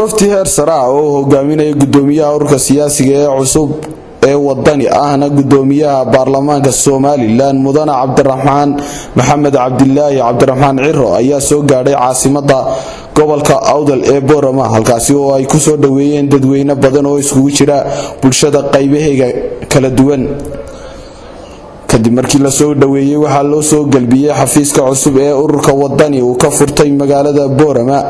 wafdi heer sare ah oo hogaaminaya gudoomiyaha ururka siyaasiga ee cusub ee wadani ahna gudoomiyaha barlamaanka Soomaaliland mudane cabdiraxmaan maxamed cabdilaahi ciro ayaa soo gaadhay caasimada gobolka awdal ee borama halkaasi oo ay ku soo dhaweeyeen dadweyne badan oo isugu jira bulshada qaybaheega kala duwan kadib markii la soo dhaweeyay waxa loo soo galbiyay xafiiska cusub ee ururka wadani uu ka furtay magaalada borama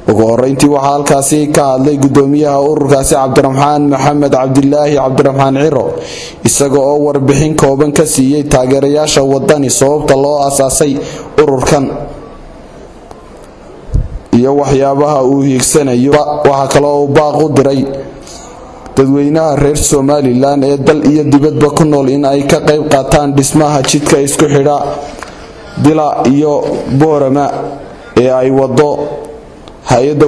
ugu horeyntii waxa halkaasi ka hadlay gudoomiyaha ururkaasi cabdiraxmaan maxamed cabdilaahi ciro isaga oo warbixin kooban ka siiyay taageerayaasha wadani sababta loo aasaasay ururkan iyo waxyaabaha uu hiigsanayo waxa kale oo baaq u diray dadweynaha reer Soomaaliland ee dal iyo dibadba ku nool in ay ka qayb qaataan dhismaha jidka isku xidha dila iyo borama ee ay wado hay'adda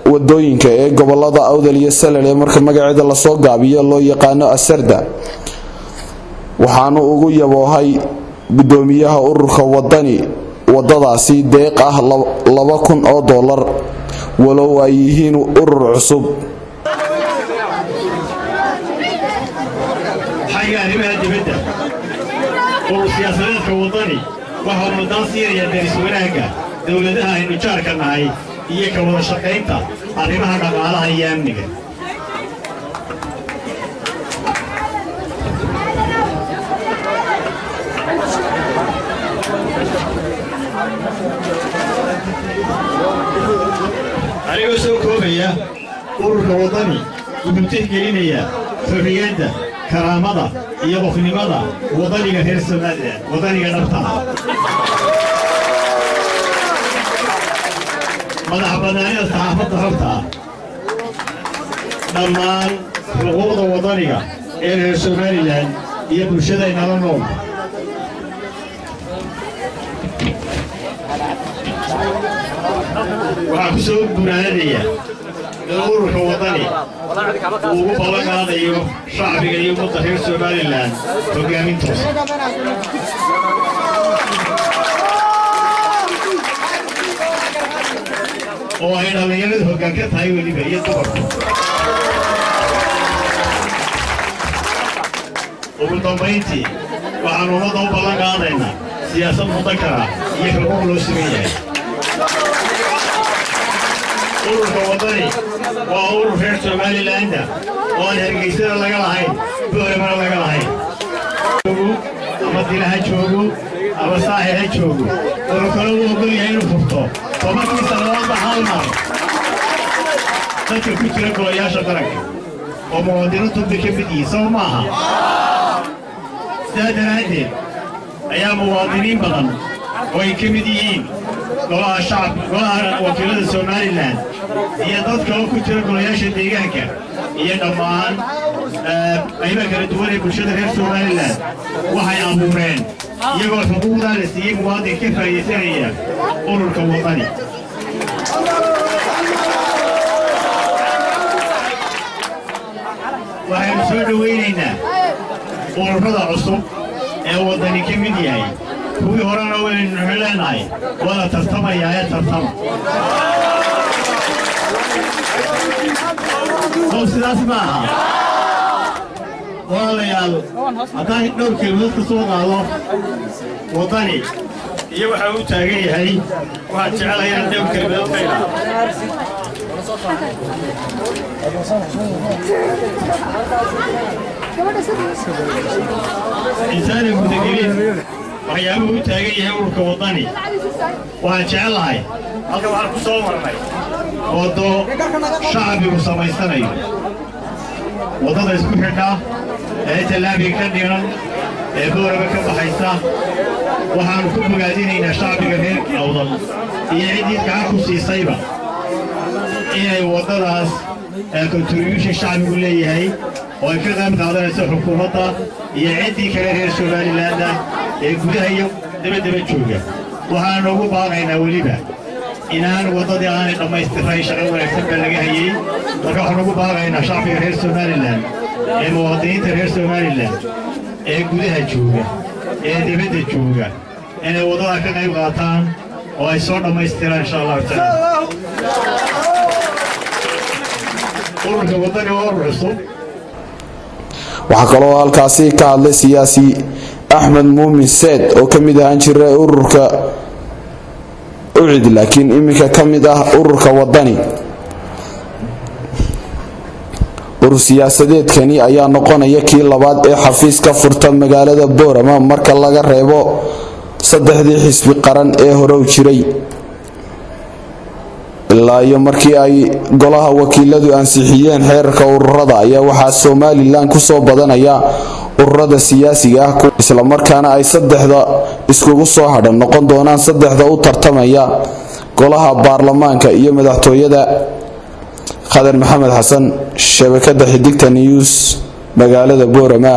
wadooyinka ee gobolada awdal iyo salal ee marka magaceeda la soo gaabiyo loo yaqaan asarda waxaanu ugu yaboohay gudoomiyaha ururka wadani wadadaasi deeq ah $2,000 walow ay yihiin urur cusub siyaasadeedka wadani waxa uu mudaan siiyay deris wanaagga dawladaha aynu jaarka nahay iyo ka wada shaqaynta arrimaha dhaqaalaha iyo amniga anigoo soo koobaya ururka wadani wuxuu tixgelinayaa xorriyadda karaamada iyo qofnimada wadaniga reer Soomaaliland wadaniga dhabta madax banaanida saxaafadda horta dhammaan xuquuqda wadaniga ee reer Soomaaliland iyo bulshada inala nool waxaa ku soo guuraanaya ururka wadani ugu ballan qaadayo shacbiga iyo ummadda reer Soomaaliland hogaamintoos oo ay dhalinyarada hoggaan ka tahay weliba iyo dumarku ugu dambayntii waxaanu ummadda u ballan qaadaynaa siyaasad mudakara iyo xuquuq loo sameeyahay ururka wadani waa urur reer Soomaaliland oo aan hargeysada laga lahayn boorama laga lahayn ama dilaha joogo ama saaxiha joogo oo kale uu ogol yahay inuu furto tobankii sanadoodba hal mar dadka ku jira golayaasha qaranka oo muwaadiniintu ka mid yihiin soo maaha sidaa daraaddeed ayaa muwaadiniin badan oo ay ka mid yihiin golaha wakiilada Soomaaliland iyo dadka oo ku jira golayaasha deegaanka iyo dhammaan qaybaha kala duwan ee bulshada reer Soomaaliland waxay abuureen iyagoo xuquuqda la siiyay muwaadinka ka faa'iideysanaya ururka wadani waxaynu soo dhaweynaynaa ururada cusub ee wadani ka mid yahay kuwii horena waynu leenahay wada tartamaya ee tartama oo sidaas maaha walaalayaal haddaan dhowr kelmadood ka soo qaado wadani iyo waxa uu taagan yahay waxaan jecelahay dhowr kelmadood ka ilaaliyo إنسان المتقلين وحيابه تاجيه ururka wadani waxaan jecelahay halka waxaan ku soo marnay wado shacbigu samaysanayo wadada isku xidha ee talaabiga ka dhiran ee booraba ka baxaysa waxaan ku bogaadinaynaa shacbiga reer awdal iyo cidii gacan ku siisayba inay wadadaas contribution shacbigu leeyahay oo ay ka qayb qaadanayso xukuumadda iyo cidii kale reer Soomaaliland ee gudaha iyo dibadda jooga waxaan ugu baaqaynaa waliba inaan wadadii aan dhammaystiray shaqo wanaagsan baa laga hayay marka waxaan ugu baaqaynaa shacbiga reer Soomaaliland ee muwaadiniinta reer Soomaaliland ee gudaha jooga ee dibadda jooga inay wadada ka qayb qaataan oo ay soo dhammaystiraan insha Allah taala ururka wadani oo urur cusub waxa kaloo halkaasi ka hadlay siyaasi Axmed Muumin Said oo kamid ahaan jiray ururka ucid laakiin imika kamid ah ururka wadani urur siyaasadeedkani ayaa noqonaya kii labaad ee xafiis ka furta magaalada Borama marka laga reebo saddexdii xisbi qaran ee hore u jiray ilaa iyo markii ay golaha wakiiladu ansixiyeen xeerka ururada ayaa waxa Soomaaliland ku soo badanaya ururada siyaasiga ah isla markaana ay saddexda iskugu soo hadhan noqon doonaan saddexda u tartamaya golaha barlamaanka iyo madaxtooyada Khadar Maxamed Xasan shabakada Xidigtanews magaalada Borama